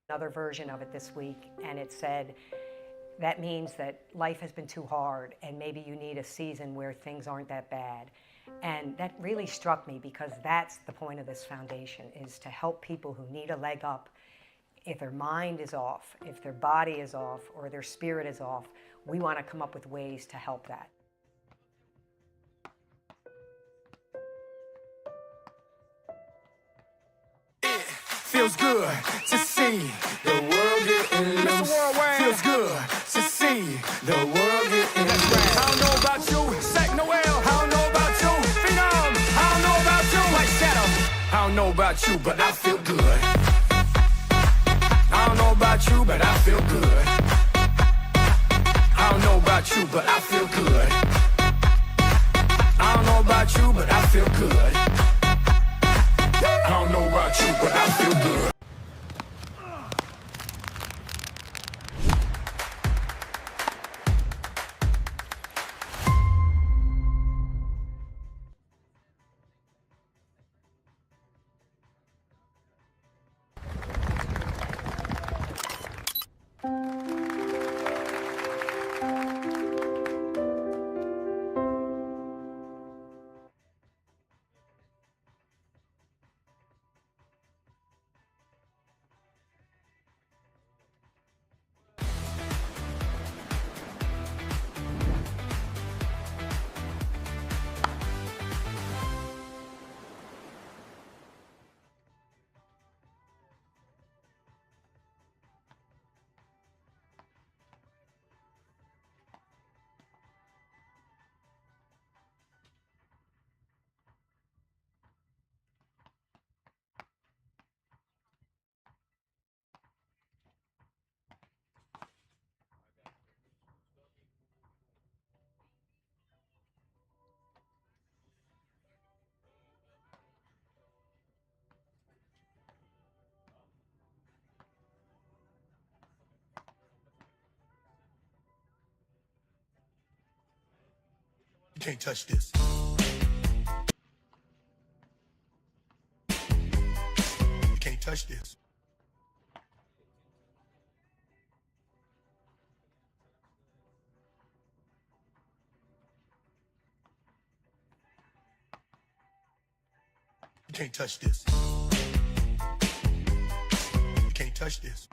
Another version of it this week, and it said, that means that life has been too hard and maybe you need a season where things aren't that bad. And that really struck me because that's the point of this foundation, is to help people who need a leg up. If their mind is off, if their body is off, or their spirit is off, we want to come up with ways to help that. Feels good to see the world getting loose. Feels good to see the world getting loose. I don't know about you, Sack Noel. I don't know about you, Phenom. I don't know about you, White Shadow. I don't know about you, but I feel good. I don't know about you, but I feel good. I don't know about you, but I feel good. I don't know about you, but I feel good. I don't know about you, but I feel good. You can't touch this. You can't touch this. You can't touch this. You can't touch this.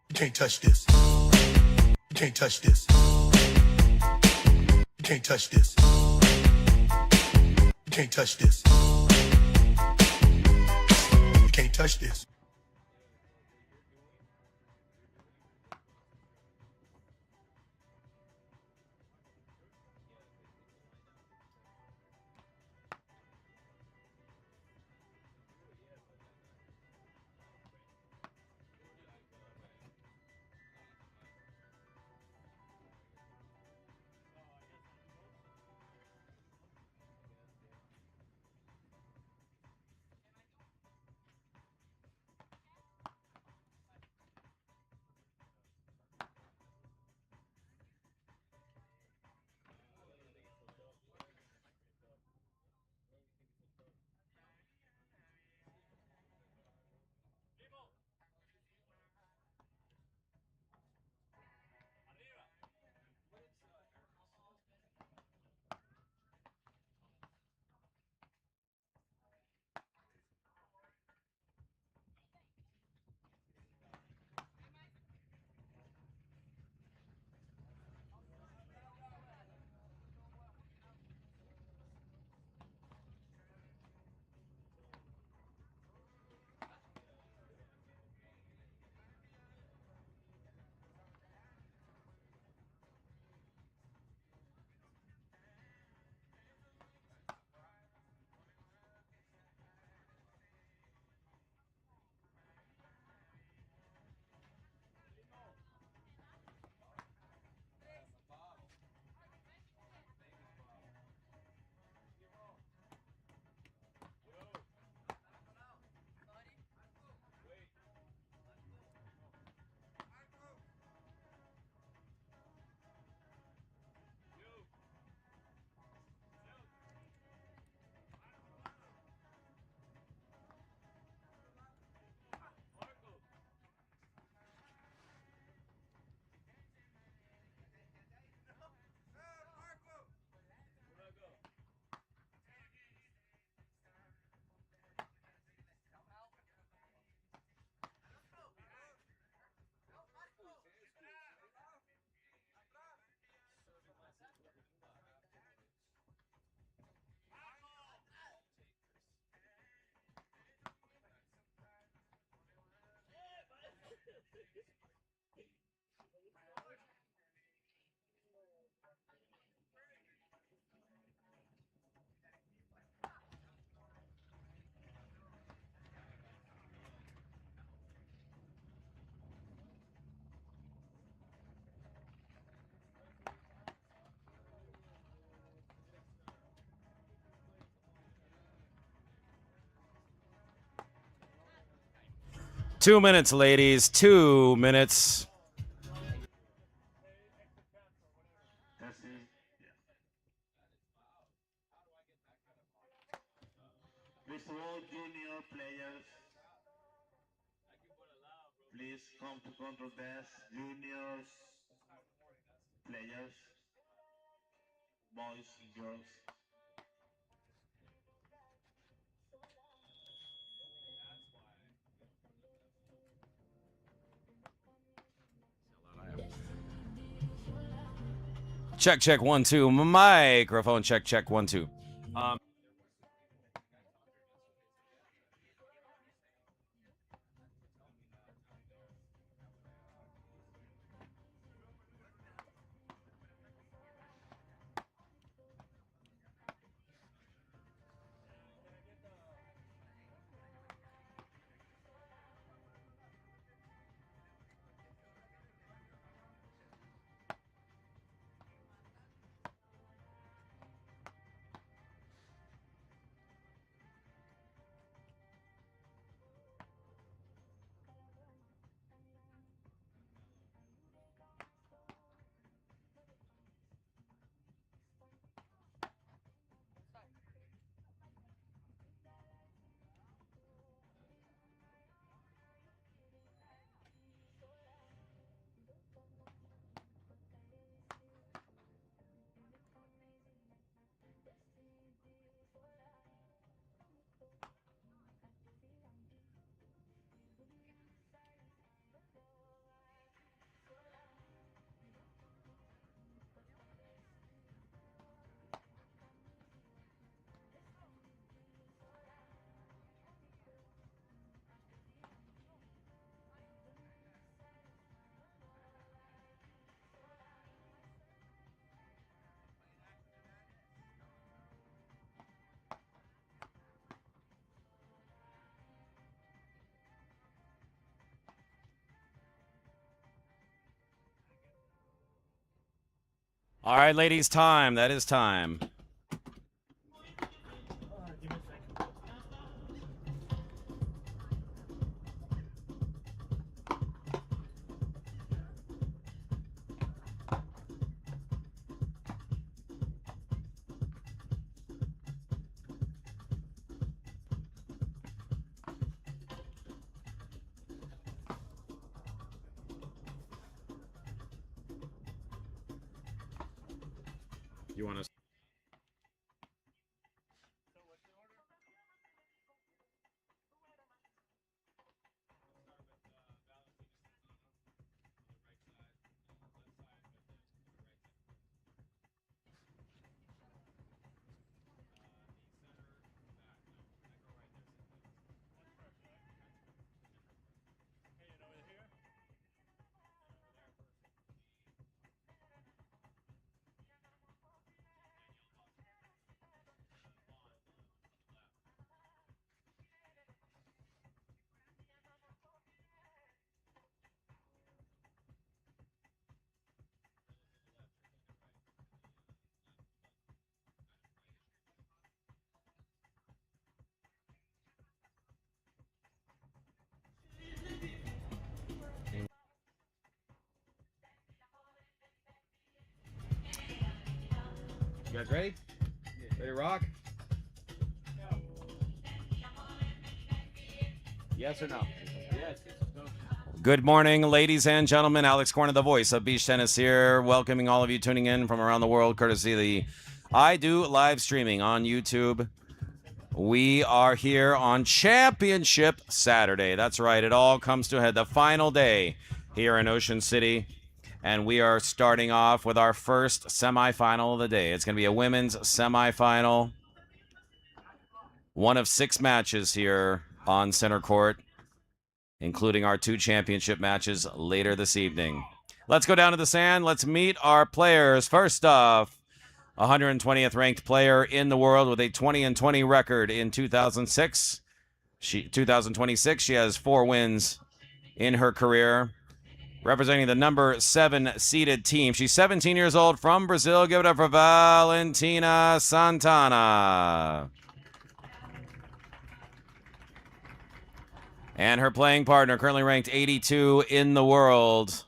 You can't touch this. You can't touch this. You can't touch this. You can't touch this. You can't touch this. 2 minutes, ladies. 2 minutes. Please, all junior players, please come to control desk. Juniors, players, boys, girls. Check, check, 1, 2. Microphone check, check, 1, 2. All right, ladies, time. That is time. You want to? You guys ready? Ready to rock? Yes or no? Yes. Good morning, ladies and gentlemen. Alex Corner, the voice of beach tennis here, welcoming all of you tuning in from around the world, courtesy of the I Do live streaming on YouTube. We are here on Championship Saturday. That's right. It all comes to a head. The final day here in Ocean City. And we are starting off with our first semifinal of the day. It's going to be a women's semifinal. One of 6 matches here on center court, including our 2 championship matches later this evening. Let's go down to the sand. Let's meet our players. First off, 120th ranked player in the world with a 20-20 record in 2006. 2026, she has 4 wins in her career. Representing the number 7 seeded team. She's 17 years old, from Brazil. Give it up for Valentina Santana. And her playing partner, currently ranked 82 in the world,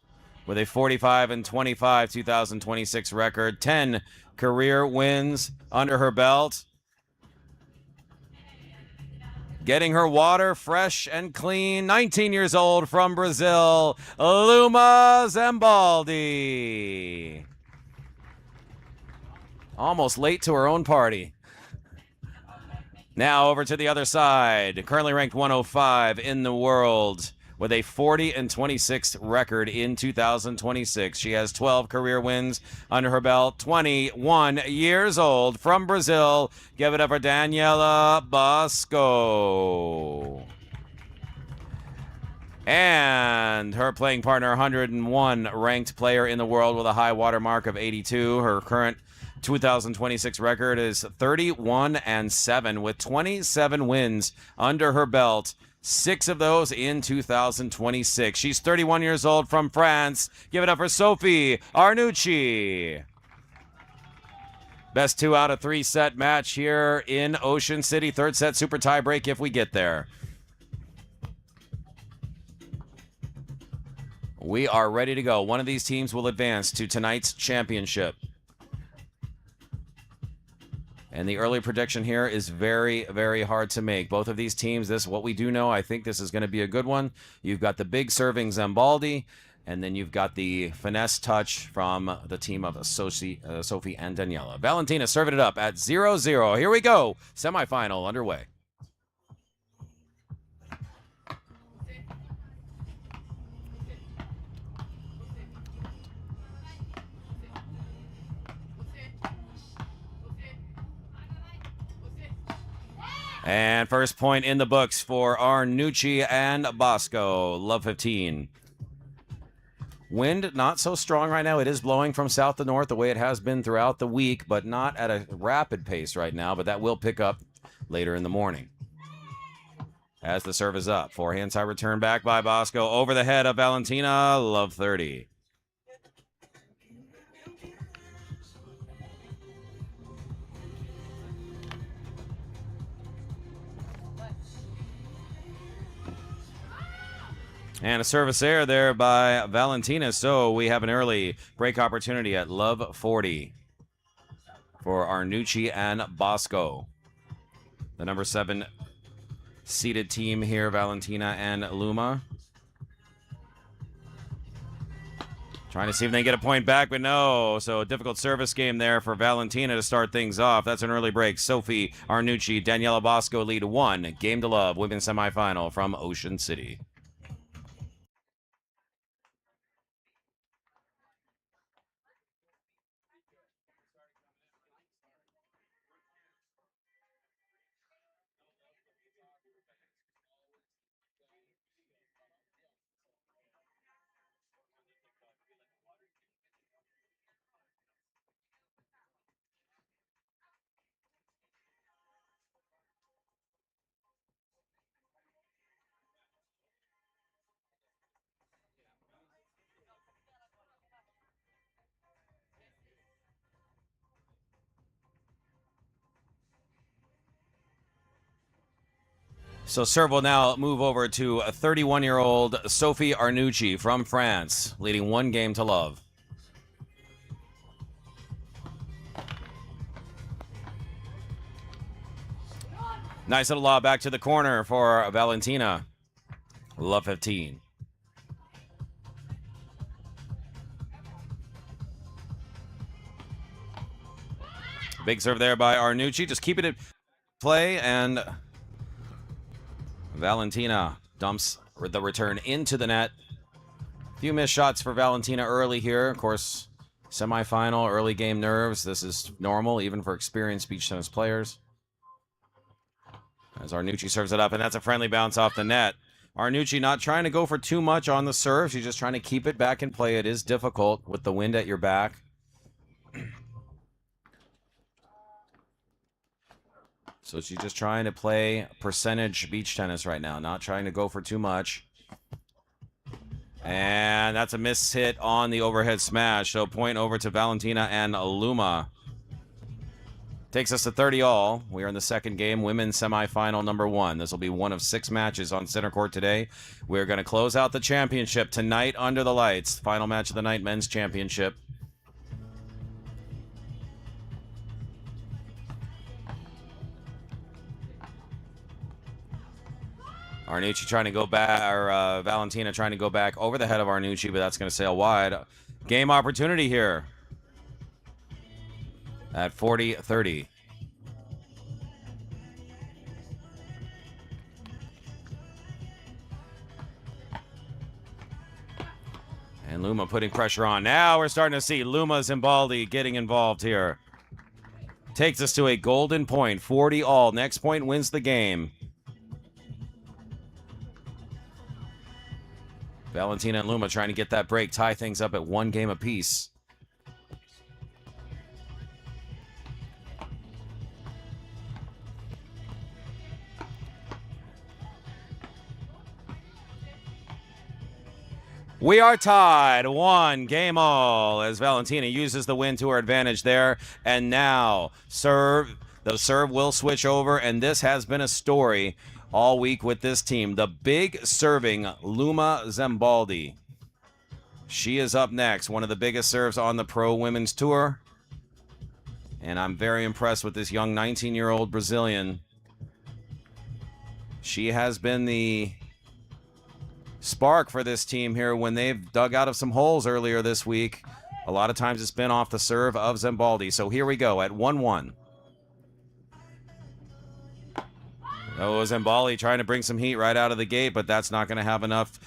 with a 45-25 2026 record, 10 career wins under her belt. Getting her water fresh and clean, 19 years old, from Brazil, Luma ZAMBALDI. Almost late to her own party. Now over to the other side, currently ranked 105 in the world, with a 40-26 record in 2026. She has 12 career wins under her belt, 21 years old, from Brazil. Give it up for Daniela BOZKO. And her playing partner, 101 ranked player in the world with a high water mark of 82. Her current 2026 record is 31-7 with 27 wins under her belt. 6 of those in 2026. She's 31 years old, from France. Give it up for Sophie ARNUTI. Best 2 out of 3 set match here in Ocean City. Third set super tie break if we get there. We are ready to go. One of these teams will advance to tonight's championship. And the early prediction here is very, very hard to make. Both of these teams, what we do know, I think this is going to be a good one. You've got the big serving ZAMBALDI, and then you've got the finesse touch from the team of Sophie and Daniela. Valentina serving it up at 0-0. Here we go. Semifinal underway. And first point in the books for ARNUTI and BOZKO. Love 15. Wind not so strong right now. It is blowing from south to north the way it has been throughout the week, but not at a rapid pace right now. But that will pick up later in the morning. As the serve is up. Forehand side return back by BOZKO. Over the head of Valentina. Love 30. And a service error there by Valentina. So we have an early break opportunity at love 40 for ARNUTI and BOZKO. The number 7 seeded team here, Valentina and Luma. Trying to see if they can get a point back, but no. So a difficult service game there for Valentina to start things off. That's an early break. Sophie ARNUTI, Daniela BOZKO lead 1. Game to love, women's semifinal from Ocean City. So serve will now move over to a 31-year-old Sophie ARNUTI from France, leading 1 game to love. Nice little lob back to the corner for Valentina. Love 15. Big serve there by ARNUTI. Just keeping it play, and Valentina dumps the return into the net. A few missed shots for Valentina early here. Of course, semifinal, early game nerves. This is normal, even for experienced beach tennis players. As ARNUTI serves it up, and that's a friendly bounce off the net. ARNUTI not trying to go for too much on the serve. She's just trying to keep it back in play. It is difficult with the wind at your back. So she's just trying to play percentage beach tennis right now, not trying to go for too much. And that's a miss hit on the overhead smash. So point over to Valentina and Luma. Takes us to 30 all. We are in the second game, women's semifinal number 1. This will be one of 6 matches on center court today. We're going to close out the championship tonight under the lights. Final match of the night, men's championship. Arnucci trying to go back, or Valentina trying to go back over the head of Arnucci, but that's going to sail wide. Game opportunity here at 40-30. And Luma putting pressure on. Now we're starting to see Luma Zambaldi getting involved here. Takes us to a golden point, 40 all. Next point wins the game. Valentina and Luma trying to get that break, tie things up at 1 game apiece. We are tied, 1 game all, as Valentina uses the win to her advantage there. And now, the serve will switch over, and this has been a story all week with this team. The big serving Luma Zambaldi. She is up next, one of the biggest serves on the Pro Women's Tour. And I'm very impressed with this young 19-year-old Brazilian. She has been the spark for this team here when they've dug out of some holes earlier this week. A lot of times it's been off the serve of Zambaldi. So here we go at 1-1. Oh, Zambaldi trying to bring some heat right out of the gate, but that's not going to have enough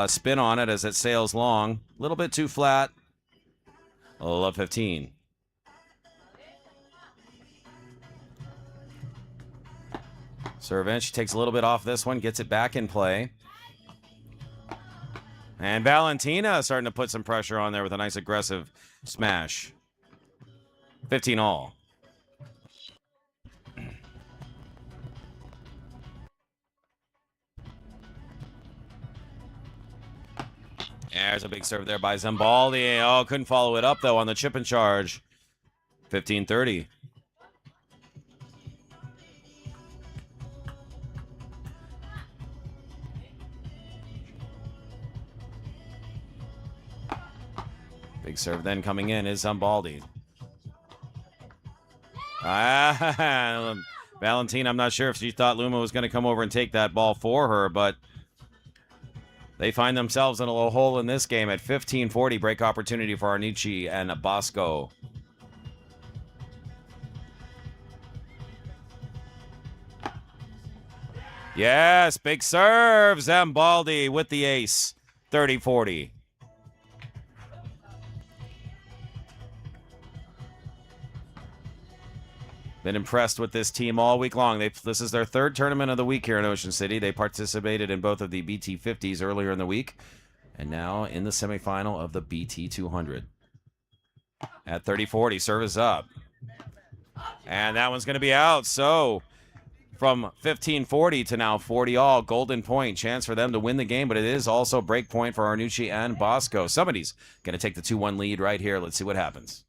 spin on it as it sails long. A little bit too flat. Love 15. Serve in. She takes a little bit off this one, gets it back in play. And Valentina starting to put some pressure on there with a nice aggressive smash. 15 all. There's a big serve there by Zambaldi. Oh, couldn't follow it up, though, on the chip and charge. 15-30. Big serve then coming in is Zambaldi. Valentina, I'm not sure if she thought Luma was going to come over and take that ball for her, but they find themselves in a little hole in this game at 15-40. Break opportunity for Arnucci and BOZKO. Yes, big serve. Zambaldi with the ace. 30-40. Been impressed with this team all week long. This is their 3rd tournament of the week here in Ocean City. They participated in both of the BT50s earlier in the week, and now in the semifinal of the BT200. At 30-40, service up. And that one's going to be out. So from 15-40 to now 40 all, golden point. Chance for them to win the game, but it is also break point for Arnucci and BOZKO. Somebody's going to take the 2-1 lead right here. Let's see what happens.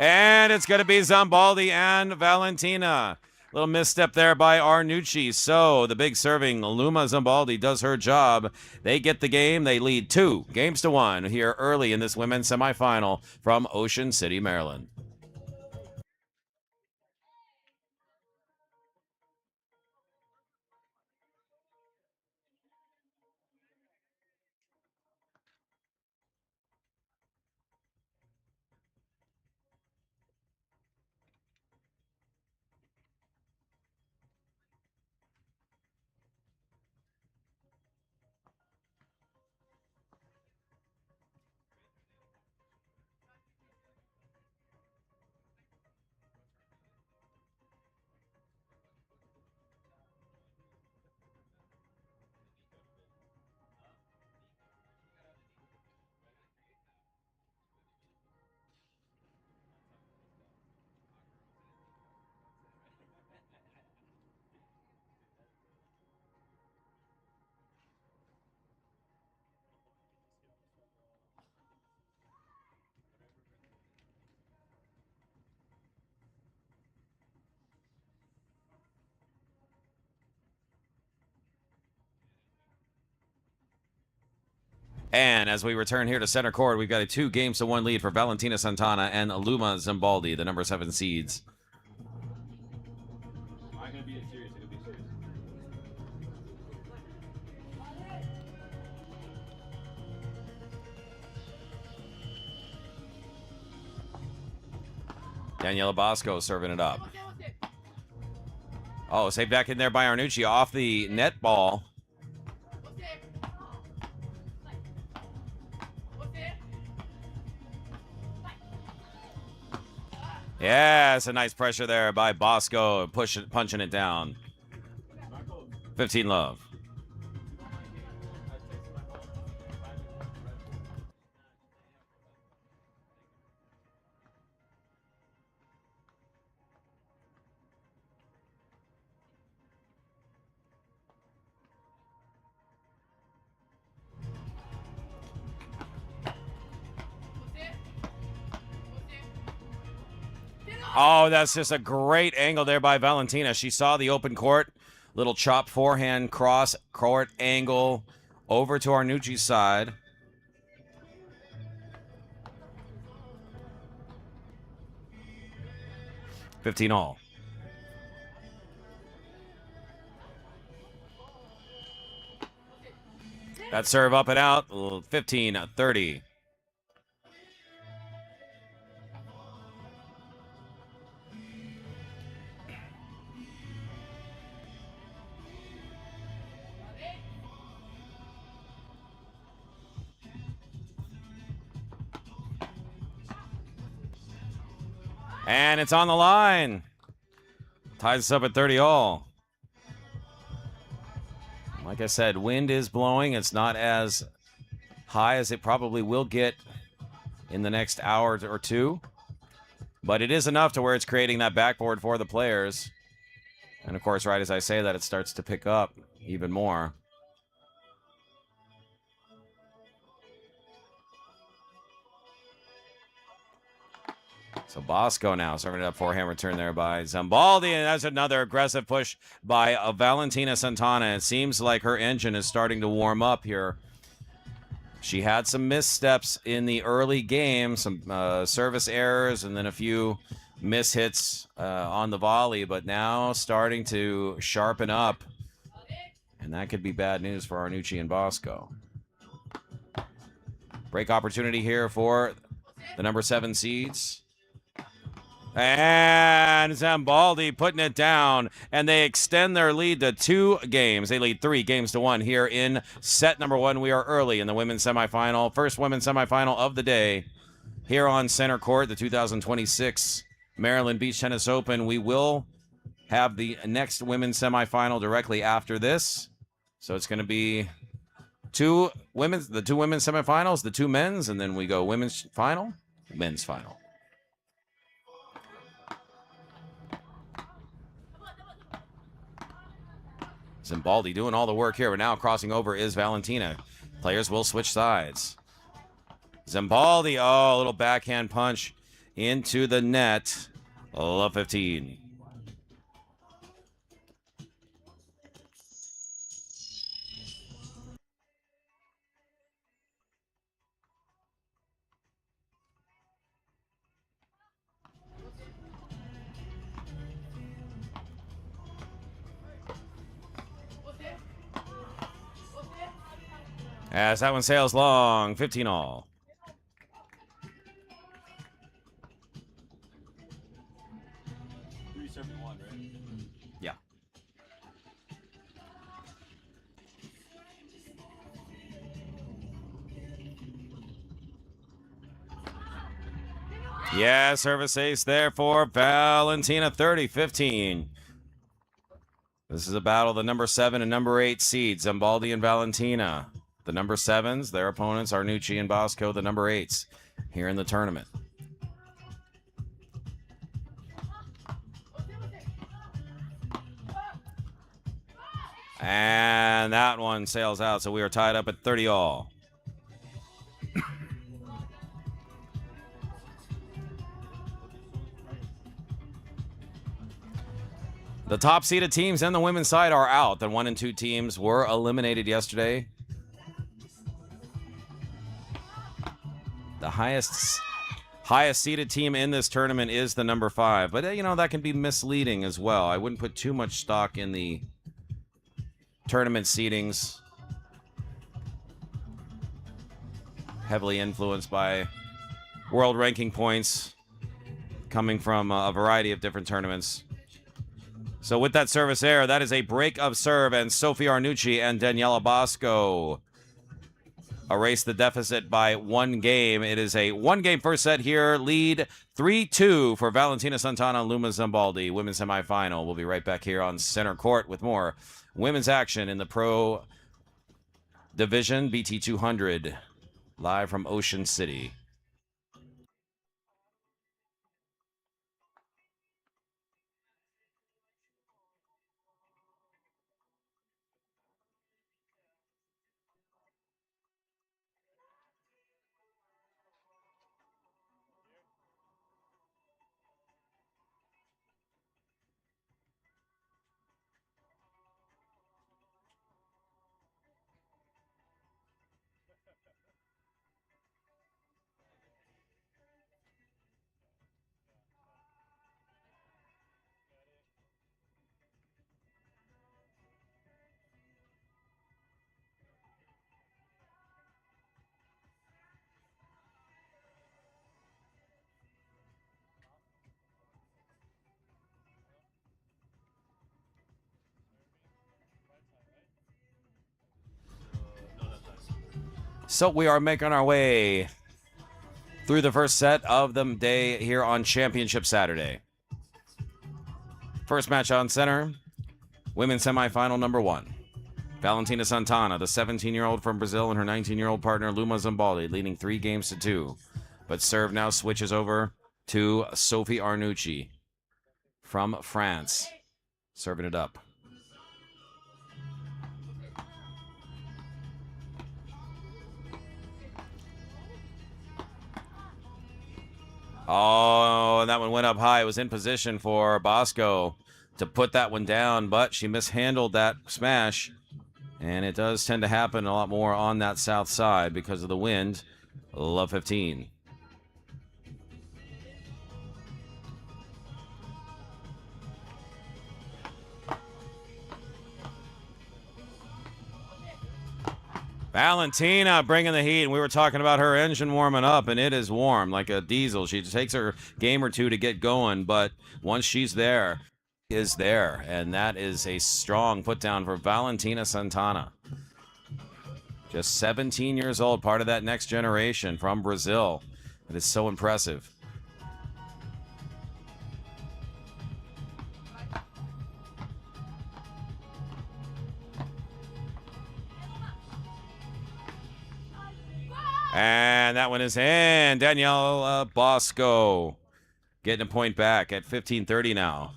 And it's going to be Zambaldi and Valentina. Little misstep there by Arnucci. So the big serving Luma Zambaldi does her job. They get the game. They lead 2-1 here early in this women's semifinal from Ocean City, Maryland. And as we return here to center court, we've got a 2-1 lead for Valentina Santana and Luma Zambaldi, the number 7 seeds. Daniela BOZKO serving it up. Oh, saved back in there by ARNUTI off the net ball. Yeah, it's a nice pressure there by BOZKO, punching it down. 15 love. Oh, that's just a great angle there by Valentina. She saw the open court. Little chop forehand cross court angle over to ARNUTI's side. $15 all. That serve up and out. 15-30. And it's on the line. Ties us up at 30 all. Like I said, wind is blowing. It's not as high as it probably will get in the next hour or two. But it is enough to where it's creating that backboard for the players. And of course, right as I say that, it starts to pick up even more. So BOZKO now serving it up, forehand return there by Zambaldi, and that's another aggressive push by Valentina Santana. It seems like her engine is starting to warm up here. She had some missteps in the early game, some service errors, and then a few mishits on the volley, but now starting to sharpen up, and that could be bad news for ARNUTI and BOZKO. Break opportunity here for the number 7 seeds. And Zambaldi putting it down, and they extend their lead to 2 games. They lead 3-1 here in set number 1. We are early in the women's semifinal, first women's semifinal of the day here on center court, the 2026 Maryland Beach Tennis Open. We will have the next women's semifinal directly after this, so it's going to be the 2 women's semifinals, the 2 men's, and then we go women's final, men's final. Zambaldi doing all the work here, but now crossing over is Valentina. Players will switch sides. Zambaldi, oh, a little backhand punch into the net. Love 15. As that one sails long, 15 all. Yeah. Yeah, service ace there for Valentina, 30-15. This is a battle of the number 7 and number 8 seeds, Zambaldi and Valentina. The number 7s, their opponents, ARNUTI and BOZKO, the number 8s, here in the tournament. And that one sails out, so we are tied up at 30 all. The top seeded teams and the women's side are out. The 1 and 2 teams were eliminated yesterday. highest seeded team in this tournament is the number 5. But, you know, that can be misleading as well. I wouldn't put too much stock in the tournament seedings. Heavily influenced by world ranking points coming from a variety of different tournaments. So with that service error, that is a break of serve, and Sophie ARNUTI and Daniela BOZKO erase the deficit by 1 game. It is a 1-game first set here. Lead 3-2 for Valentina Santana and Luma Zambaldi. Women's semifinal. We'll be right back here on center court with more women's action in the pro division BT200. Live from Ocean City. So we are making our way through the first set of the day here on Championship Saturday. First match on center, women's semifinal number 1. Valentina Santana, the 17-year-old from Brazil, and her 19-year-old partner Luma Zambaldi, leading 3-2. But serve now switches over to Sophie ARNUTI from France, serving it up. Oh, and that one went up high. It was in position for BOZKO to put that one down, but she mishandled that smash. And it does tend to happen a lot more on that south side because of the wind. Love 15. Valentina bringing the heat. We were talking about her engine warming up, and it is warm like a diesel. She takes her game or two to get going, but once she's there, is there. And that is a strong put down for Valentina Santana. Just 17 years old, part of that next generation from Brazil. It is so impressive. And that one is in. Daniela BOZKO getting a point back at 15:30 now.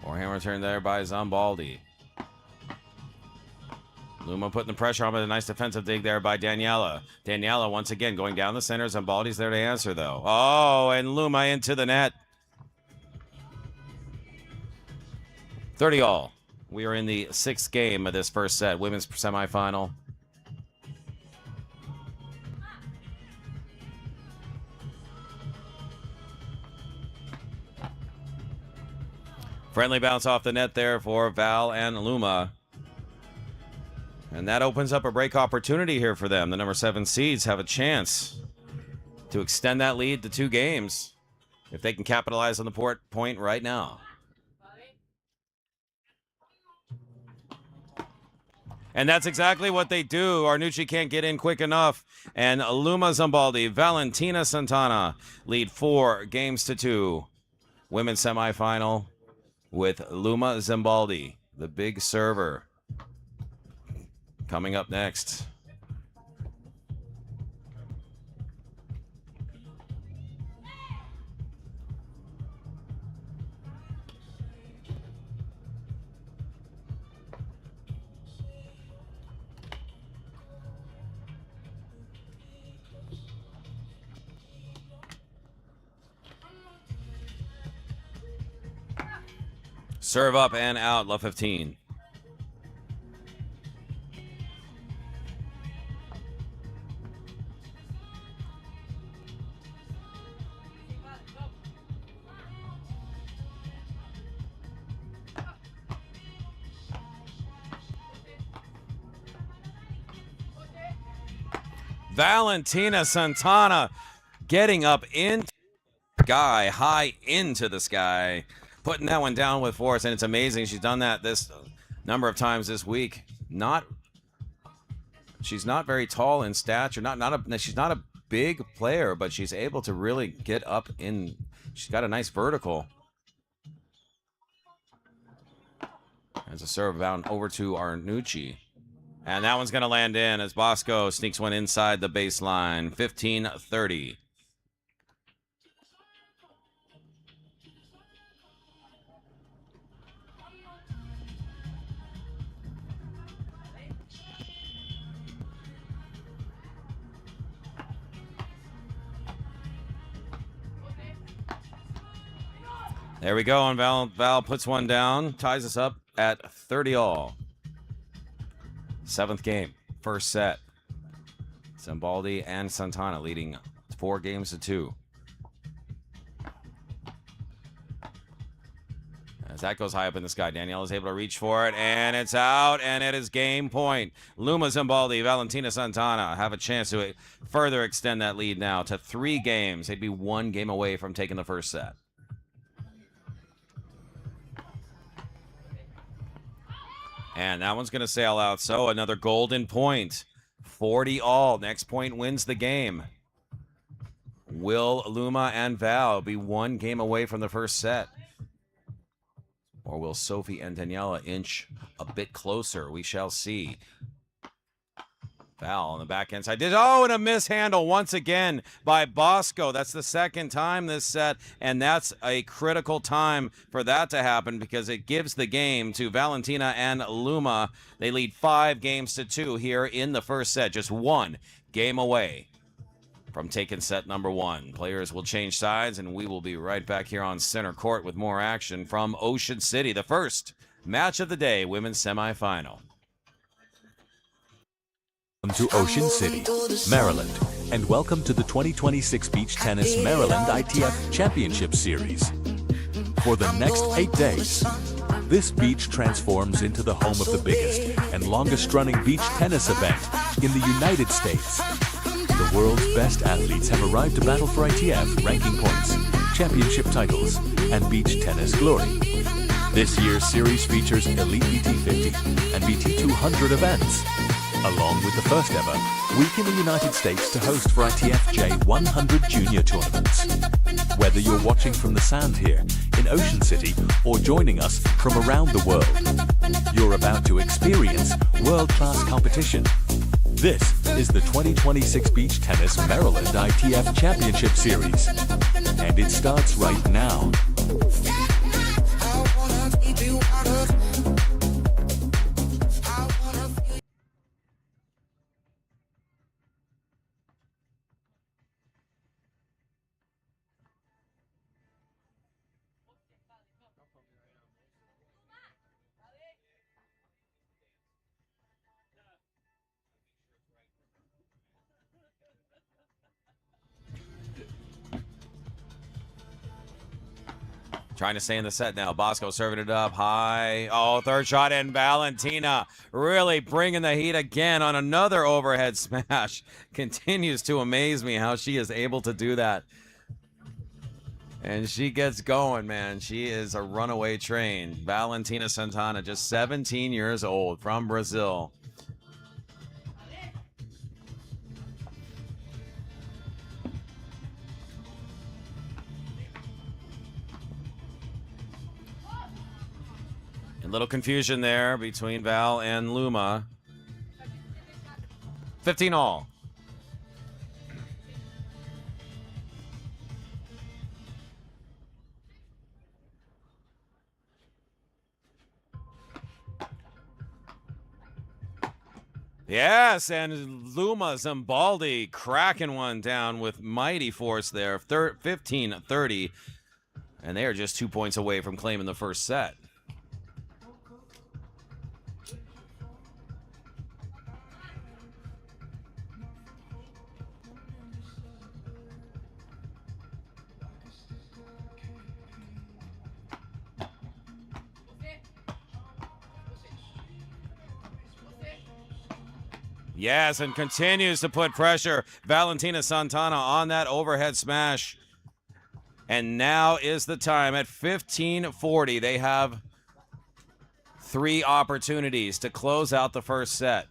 Forehand return there by Zambaldi. Luma putting the pressure on with a nice defensive dig there by Daniela. Daniela once again going down the center. Zambaldi's there to answer though. Oh, and Luma into the net. 30-all. We are in the 6th game of this first set. Women's semifinal. Friendly bounce off the net there for Val and Luma. And that opens up a break opportunity here for them. The number 7 seeds have a chance to extend that lead to 2 games if they can capitalize on the point right now. And that's exactly what they do. ARNUTI can't get in quick enough. And Luma Zambaldi, Valentina Santana lead 4-2. Women's semifinal with Luma Zambaldi, the big server. Coming up next. Serve up and out, love 15. Valentina Santana getting up into the sky, high into the sky, putting that one down with force, and it's amazing. She's done that this number of times this week. She's not very tall in stature. She's not a big player, but she's able to really get up in. She's got a nice vertical. As a serve down over to ARNUTI. And that one's going to land in as BOZKO sneaks one inside the baseline. 15-30. There we go, and Val puts one down, ties us up at 30 all. 7th game, first set. ZAMBALDI and Santana leading 4-2. As that goes high up in the sky, Danielle is able to reach for it, and it's out, and it is game point. Luma ZAMBALDI, Valentina Santana have a chance to further extend that lead now to 3 games. They'd be 1 game away from taking the first set. And that one's going to sail out. So another golden point. 40 all. Next point wins the game. Will Luma and Val be 1 game away from the first set? Or will Sophie and Daniela inch a bit closer? We shall see. Val on the backhand side. And a mishandle once again by BOZKO. That's the 2nd time this set, and that's a critical time for that to happen because it gives the game to Valentina and Luma. They lead 5-2 here in the first set. Just 1 game away from taking set number 1. Players will change sides, and we will be right back here on center court with more action from Ocean City. The first match of the day, women's semifinal. Welcome to Ocean City, Maryland, and welcome to the 2026 Beach Tennis Maryland ITF Championship Series. For the next 8 days, this beach transforms into the home of the biggest and longest-running beach tennis event in the United States. The world's best athletes have arrived to battle for ITF ranking points, championship titles, and beach tennis glory. This year's series features Elite BT50 and BT200 events, along with the first ever week in the United States to host for ITF J100 junior tournaments. Whether you're watching from the sand here in Ocean City or joining us from around the world, you're about to experience world-class competition. This is the 2026 Beach Tennis Maryland ITF Championship Series, and it starts right now. Trying to stay in the set now. BOZKO serving it up high. Oh, 3rd shot, and Valentina really bringing the heat again on another overhead smash. Continues to amaze me how she is able to do that. And she gets going, man. She is a runaway train. Valentina Santana, just 17 years old, from Brazil. A little confusion there between Val and Luma. 15 all. Yes, and Luma ZAMBALDI cracking one down with mighty force there. 15-30. And they are just 2 points away from claiming the first set. Yes, and continues to put pressure. Valentina Santana on that overhead smash. And now is the time at 15:40. They have 3 opportunities to close out the first set.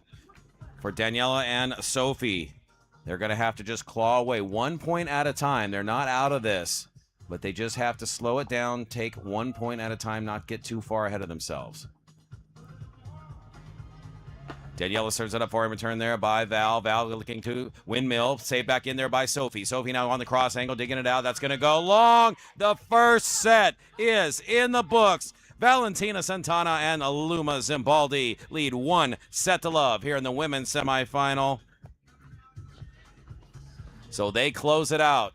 For Daniela and Sophie, they're going to have to just claw away 1 point at a time. They're not out of this, but they just have to slow it down, take 1 point at a time, not get too far ahead of themselves. Daniela serves it up for him. Return there by Val. Val looking to windmill. Save back in there by Sophie. Sophie now on the cross angle, digging it out. That's going to go long. The first set is in the books. Valentina Santana and Luma Zambaldi lead 1-0 here in the women's semifinal. So they close it out.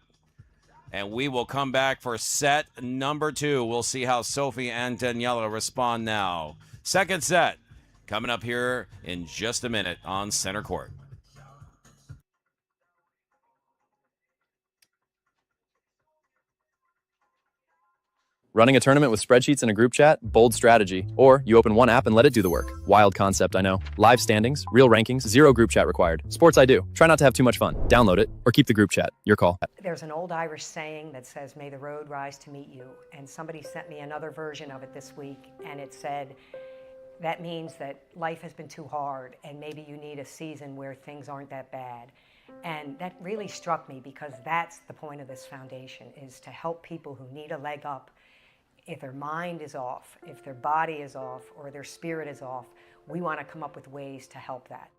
And we will come back for set number 2. We'll see how Sophie and Daniela respond now. Second set coming up here in just a minute on center court. Running a tournament with spreadsheets and a group chat? Bold strategy. Or you open one app and let it do the work. Wild concept, I know. Live standings, real rankings, 0 group chat required. Sports I do. Try not to have too much fun. Download it or keep the group chat. Your call. There's an old Irish saying that says, "May the road rise to meet you." And somebody sent me another version of it this week, and it said, that means that life has been too hard, and maybe you need a season where things aren't that bad. And that really struck me, because that's the point of this foundation, is to help people who need a leg up. If their mind is off, if their body is off, or their spirit is off, we want to come up with ways to help that.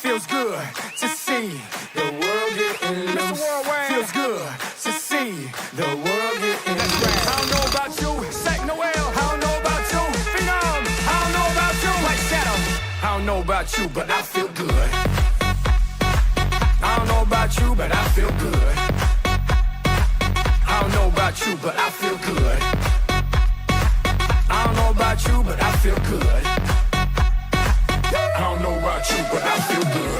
Feels good to see the world getting loose. Feels good to see the world getting loose. I don't know about you, Sack Noel. I don't know about you, Phenom. I don't know about you, like Shadow. I don't know about you, but I feel good. I don't know about you, but I feel good. I don't know about you, but I feel good. I don't know about you, but I feel good. I don't know about you, but I feel good.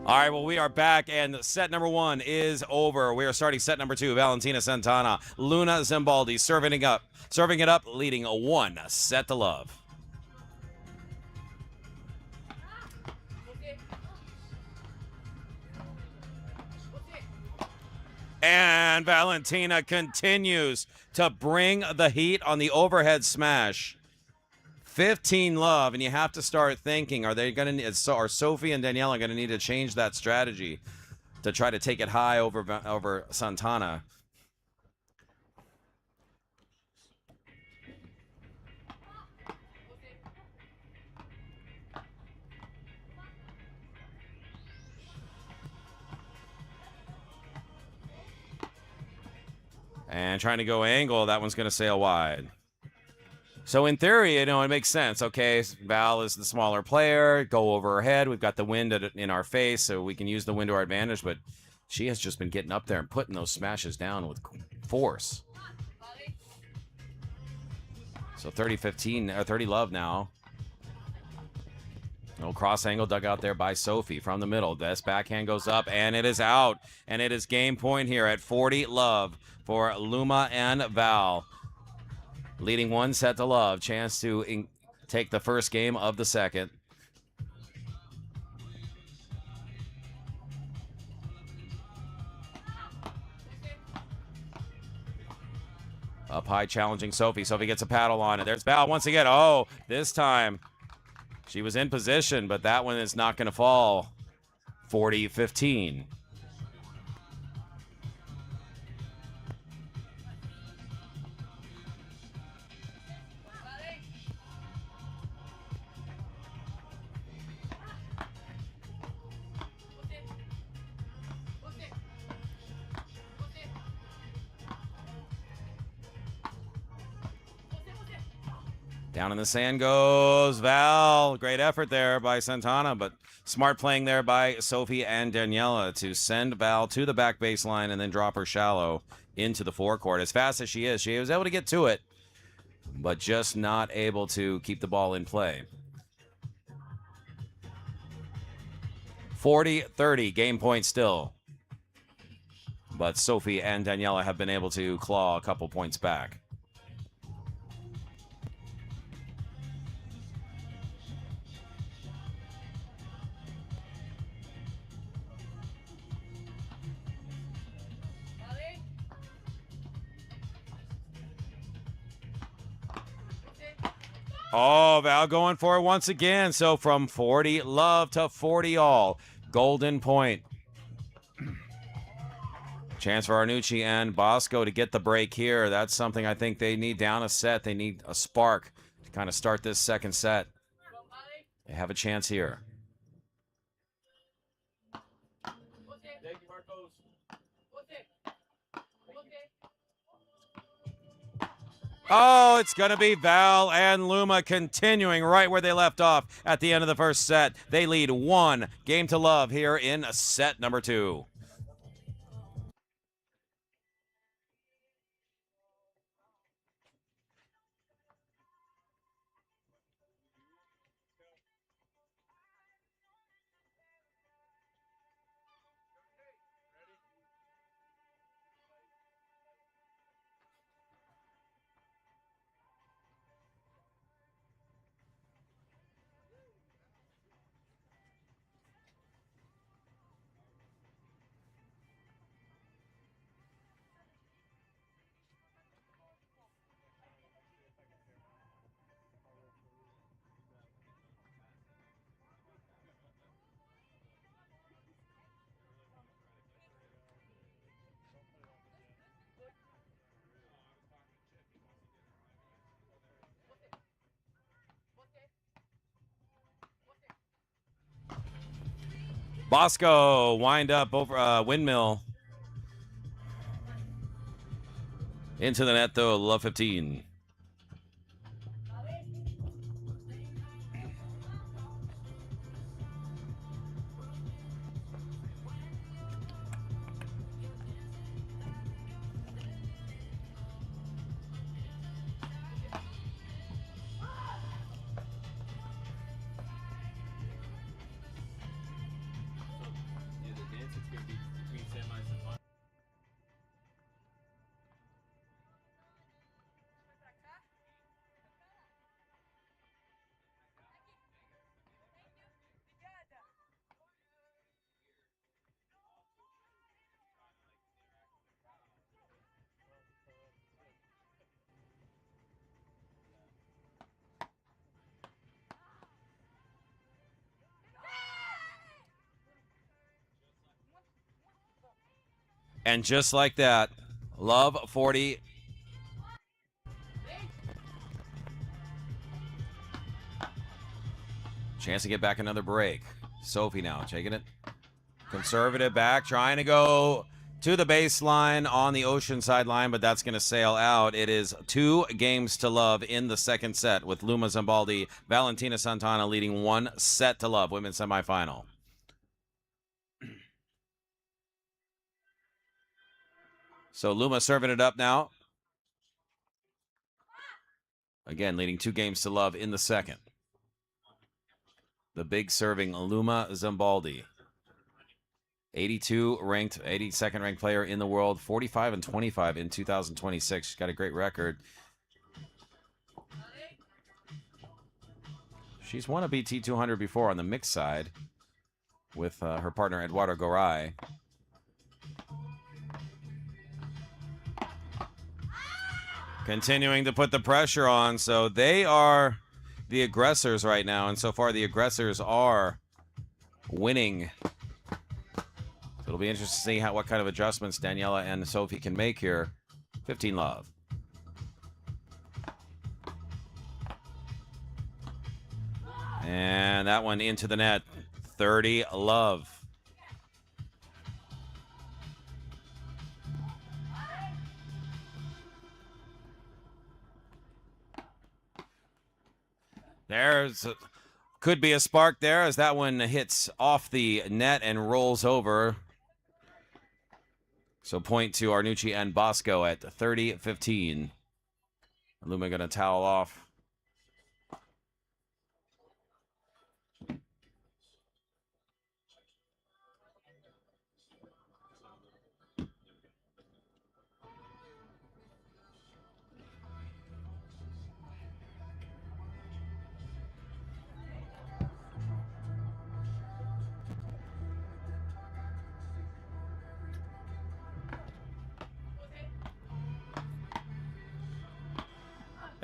All right, well, we are back, and set number 1 is over. We are starting set number 2. Valentina Santana, Luna Zambaldi serving it up, leading a 1-0. And Valentina continues to bring the heat on the overhead smash. 15 love, and you have to start thinking, are Sophie and Daniela going to need to change that strategy to try to take it high over Santana? And trying to go angle, that one's going to sail wide. So in theory, it makes sense. Okay, Val is the smaller player. Go over her head. We've got the wind in our face, so we can use the wind to our advantage. But she has just been getting up there and putting those smashes down with force. So 30-15, or 30 love now. Little cross angle dug out there by Sophie from the middle. This backhand goes up, and it is out. And it is game point here at 40 love for Luma and Val. Leading 1-0. Chance to take the first game of the second. Up high, challenging Sophie. Sophie gets a paddle on it. There's Val once again. Oh, this time she was in position, but that one is not going to fall. 40-15. Down in the sand goes Val. Great effort there by Santana, but Smart playing there by Sophie and Daniela to send Val to the back baseline and then drop her shallow into the forecourt. As fast as she was able to get to it, but just not able to keep the ball in play. 40-30, game point still. But Sophie and Daniela have been able to claw a couple points back. Oh, Val going for it once again. So from 40 love to 40 all. Golden point. Chance for ARNUTI and BOZKO to get the break here. That's something I think they need down a set. They need a spark to kind of start this second set. They have a chance here. Oh, it's going to be Val and Luma continuing right where they left off at the end of the first set. They lead 1 game to love here in set number 2. BOZKO wind up over windmill. Into the net though, love 15. And just like that, love 40. Chance to get back another break. Sophie now taking it. Conservative back, trying to go to the baseline on the Oceanside line, but that's going to sail out. It is 2 games to love in the second set with Luma ZAMBALDI, Valentina Santana leading 1 set to love, women's semifinal. So Luma serving it up now. Again, leading 2 games to love in the second. The big serving Luma ZAMBALDI. 82 ranked, 82nd ranked player in the world, 45 and 25 in 2026. She's got a great record. She's won a BT200 before on the mixed side with her partner Eduardo Garay. Continuing to put the pressure on, so they are the aggressors right now, and so far the aggressors are winning. It'll be interesting to see what kind of adjustments Daniela and Sophie can make here. 15 love. And that one into the net. 30 love. There's a Could be a spark there as that one hits off the net and rolls over. So point to ARNUTI and BOZKO at 30-15. Luma going to towel off.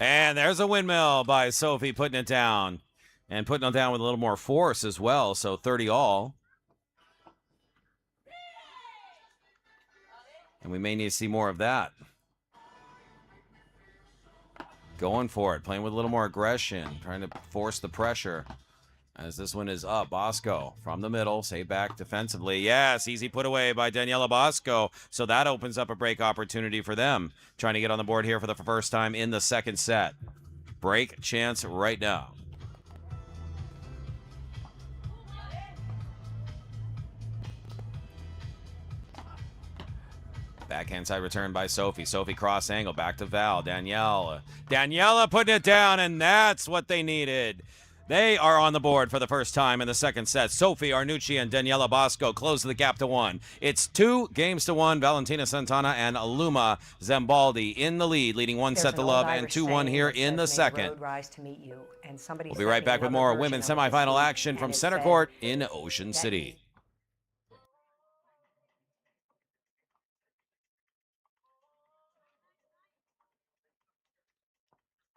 And there's a windmill by Sophie putting it down. And putting it down with a little more force as well. So 30 all. And we may need to see more of that. Going for it. Playing with a little more aggression. Trying to force the pressure. As this one is up. BOZKO from the middle. Save back defensively. Yes, easy put away by Daniela BOZKO. So that opens up a break opportunity for them. Trying to get on the board here for the first time in the second set. Break chance right now. Backhand side return by Sophie. Sophie cross angle. Back to Val. Daniela. Daniela putting it down, and that's what they needed. They are on the board for the first time in the second set. Sophie, ARNUTI, and Daniela BOZKO close the gap to 1. It's 2-1. Valentina Santana and Luma ZAMBALDI in the lead, leading 1 set to love and 2-1 here in the second. We'll be right back with more women's semifinal action from center court in Ocean City.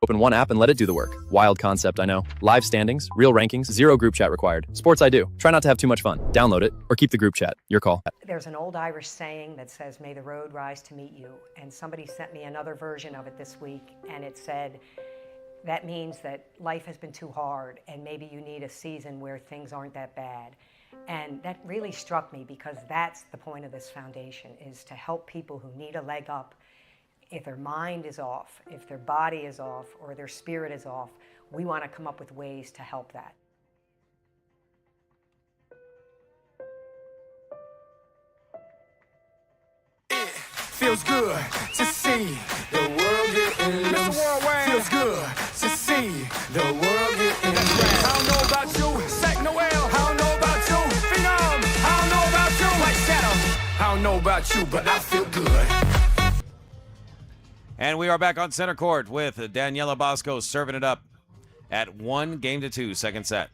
Open one app and let it do the work. Wild concept, I know. Live standings, real rankings, 0 group chat required. Sports I do. Try not to have too much fun. Download it or keep the group chat. Your call. There's an old Irish saying that says, "May the road rise to meet you." And somebody sent me another version of it this week, and it said, that means that life has been too hard, and maybe you need a season where things aren't that bad. And that really struck me because that's the point of this foundation, is to help people who need a leg up. If their mind is off, if their body is off, or their spirit is off, we want to come up with ways to help that. It feels good to see the world getting loose. Feels good to see the world getting loose. I don't know about you, Sack Noel. I don't know about you, Phenom. I don't know about you, White Shadow. I don't know about you, but I feel good. And we are back on center court with Daniela BOZKO serving it up at 1-2, second set.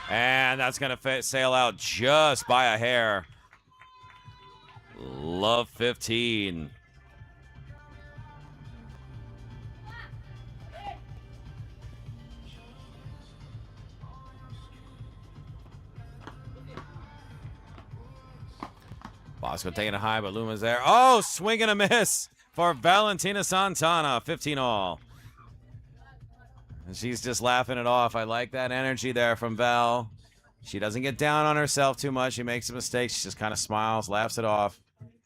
And that's going to sail out just by a hair. Love 15. BOZKO taking it high, but Luma's there. Oh, swing and a miss for Valentina Santana. 15 all. And she's just laughing it off. I like that energy there from Val. She doesn't get down on herself too much. She makes a mistake. She just kind of smiles, laughs it off.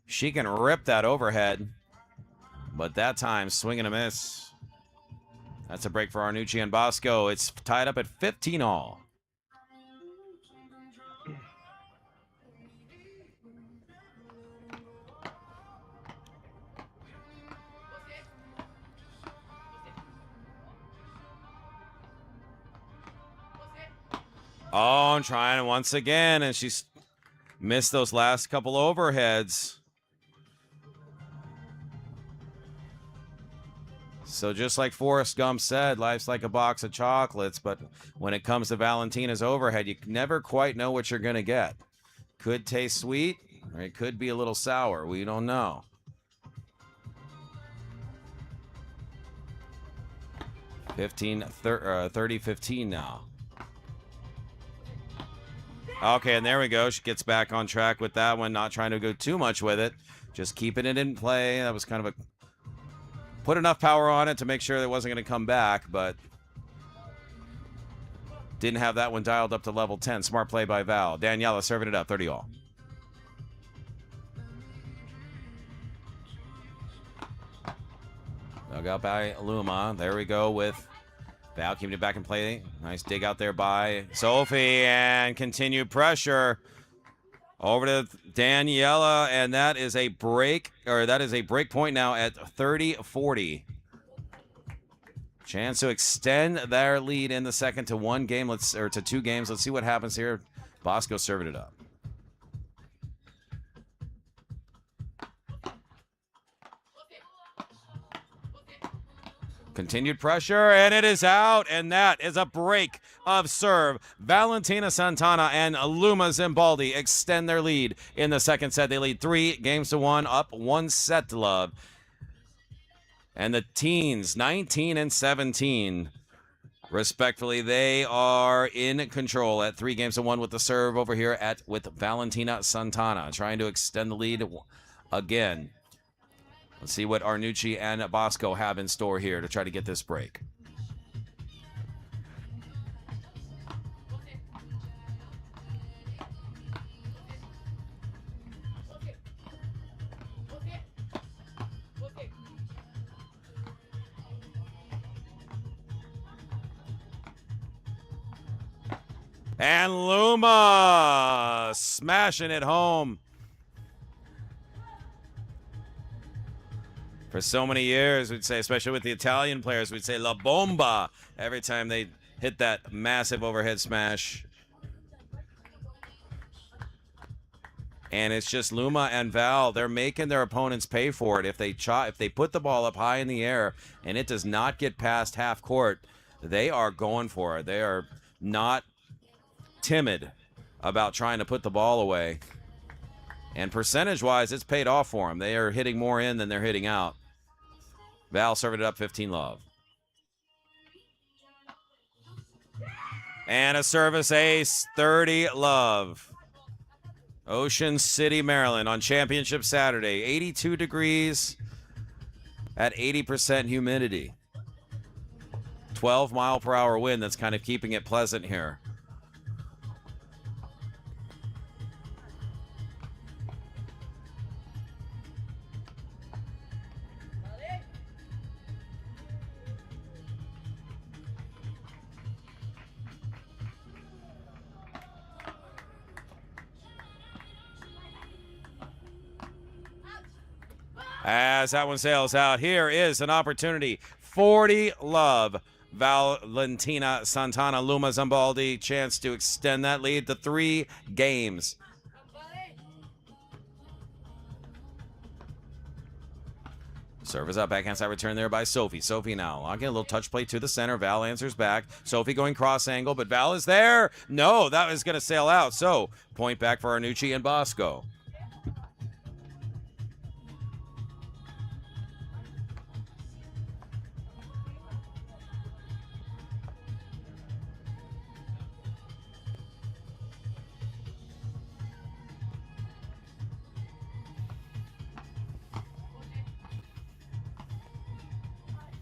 She can rip that overhead. But that time, swing and a miss. That's a break for ARNUTI and BOZKO. It's tied up at 15 all. Oh, I'm trying once again, and she's missed those last couple overheads. So just like Forrest Gump said, life's like a box of chocolates, but when it comes to Valentina's overhead, you never quite know what you're going to get. Could taste sweet, or it could be a little sour. We don't know. $30, $15 now. Okay, and there we go. She gets back on track with that one, not trying to go too much with it. Just keeping it in play. That was kind of a... Put enough power on it to make sure it wasn't going to come back, but... Didn't have that one dialed up to level 10. Smart play by Val. Daniela serving it up, 30 all. Dug out by Luma. There we go with Val keeping it back in play. Nice dig out there by Sophie, and continued pressure over to Daniela, and that is a break, or that is a break point now at 30-40. Chance to extend their lead in the second to 1 game, or to 2 games. Let's see what happens here. BOZKO serving it up. Continued pressure, and it is out, and that is a break of serve. Valentina Santana and Luma ZAMBALDI extend their lead in the second set. They lead 3 games to 1, up 1 set to love. And the teens, 19 and 17, respectfully, they are in control at 3 games to 1 with the serve over here with Valentina Santana, trying to extend the lead again. Let's see what ARNUTI and BOZKO have in store here to try to get this break. And Luma smashing it home. For so many years, we'd say, especially with the Italian players, we'd say La Bomba every time they hit that massive overhead smash. And it's just Luma and Val, they're making their opponents pay for it. If they put the ball up high in the air and it does not get past half court, they are going for it. They are not timid about trying to put the ball away. And percentage-wise, it's paid off for them. They are hitting more in than they're hitting out. Val serving it up 15-love. And a service ace, 30-love. Ocean City, Maryland on Championship Saturday. 82 degrees at 80% humidity. 12-mile-per-hour wind that's kind of keeping it pleasant here. As that one sails out, here is an opportunity. 40-love. Valentina Santana, Luma ZAMBALDI, chance to extend that lead to 3 games. Service up, backhand side return there by Sophie. Sophie now, I'll get a little touch play to the center. Val answers back. Sophie going cross angle, but Val is there. No, that is going to sail out. So, point back for ARNUTI and BOZKO.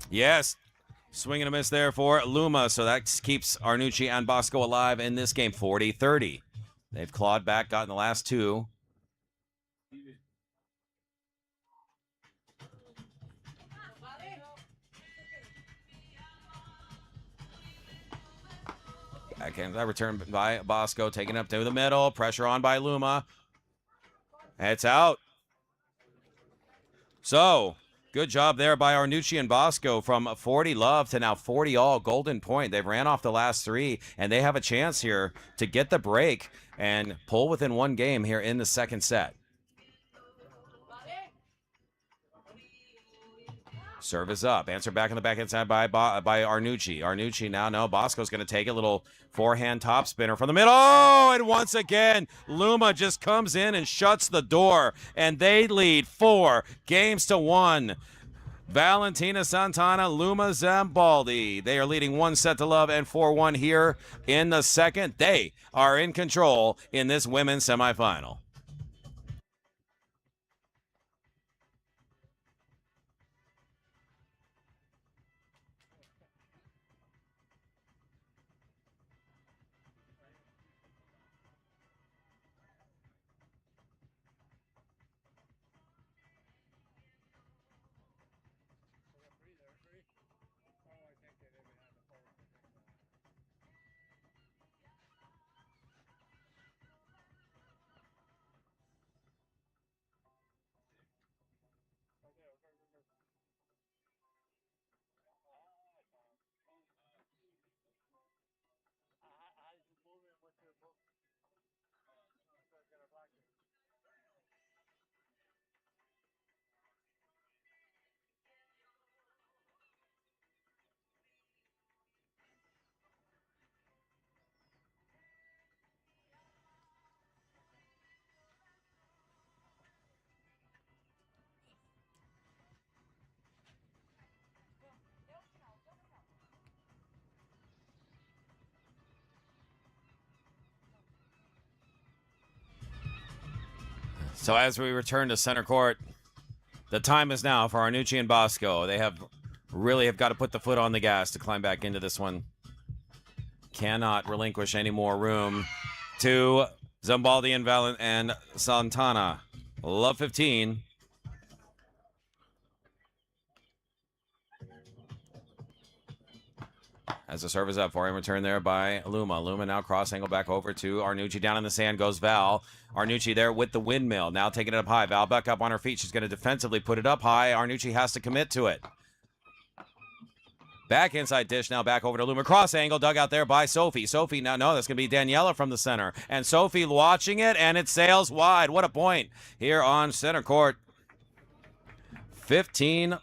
Yes, swing and a miss there for Luma, so that keeps ARNUTI and BOZKO alive in this game, 40-30. They've clawed back, gotten the last 2. Backhand that return by BOZKO, taken up to the middle, pressure on by Luma. It's out. So, good job there by ARNUTI and BOZKO from 40-love to now 40-all, golden point. They've ran off the last 3, and they have a chance here to get the break and pull within 1 game here in the second set. Service up. Answer back on the backhand side by ARNUTI. ARNUTI now, no, BOZKO's going to take a little forehand top spinner from the middle. Oh, and once again, Luma just comes in and shuts the door, and they lead 4 games to 1. Valentina Santana, Luma ZAMBALDI. They are leading 1 set to love and 4-1 here in the second. They are in control in this women's semifinal. So as we return to center court, the time is now for ARNUTI and BOZKO. They have got to put the foot on the gas to climb back into this one. Cannot relinquish any more room to ZAMBALDI and SANTANA. Love 15. As the serve is up for him, return there by Luma. Luma now cross angle back over to ARNUTI. Down in the sand goes Val. ARNUTI there with the windmill. Now taking it up high. Val back up on her feet. She's going to defensively put it up high. ARNUTI has to commit to it. Back inside dish now back over to Luma. Cross angle dug out there by Sophie. Sophie now, no, that's going to be Daniela from the center. And Sophie watching it, and it sails wide. What a point here on center court. 15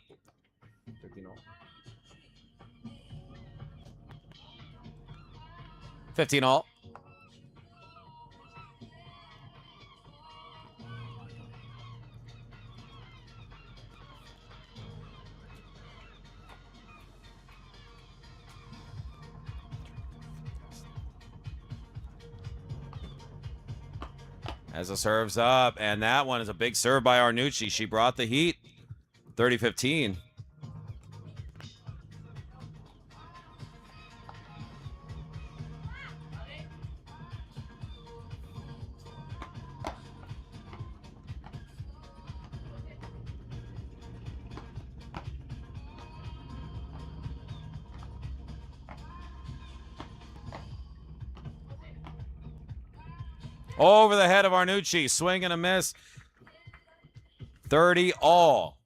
all. As the serve's up, and that one is a big serve by ARNUTI. She brought the heat. 30-15. Over the head of ARNUTI, swing and a miss. 30 all.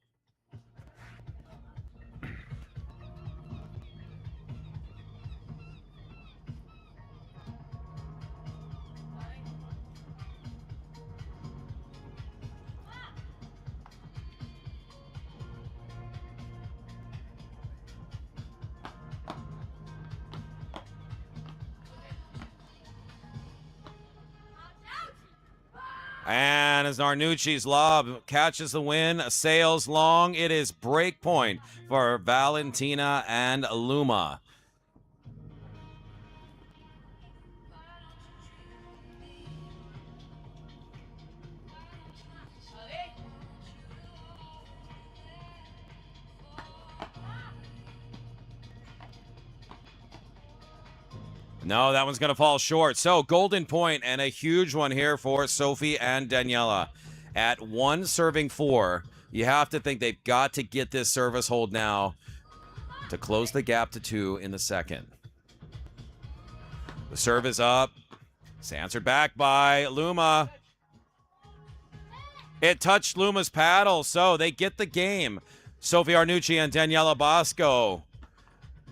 And as ARNUTI's lob catches the win, sails long, it is break point for Valentina and Luma. No, that one's going to fall short. So, golden point and a huge one here for Sophie and Daniela. At 1-4, you have to think they've got to get this service hold now to close the gap to 2 in the second. The serve is up. It's answered back by Luma. It touched Luma's paddle, so they get the game. Sophie ARNUTI and Daniela BOZKO.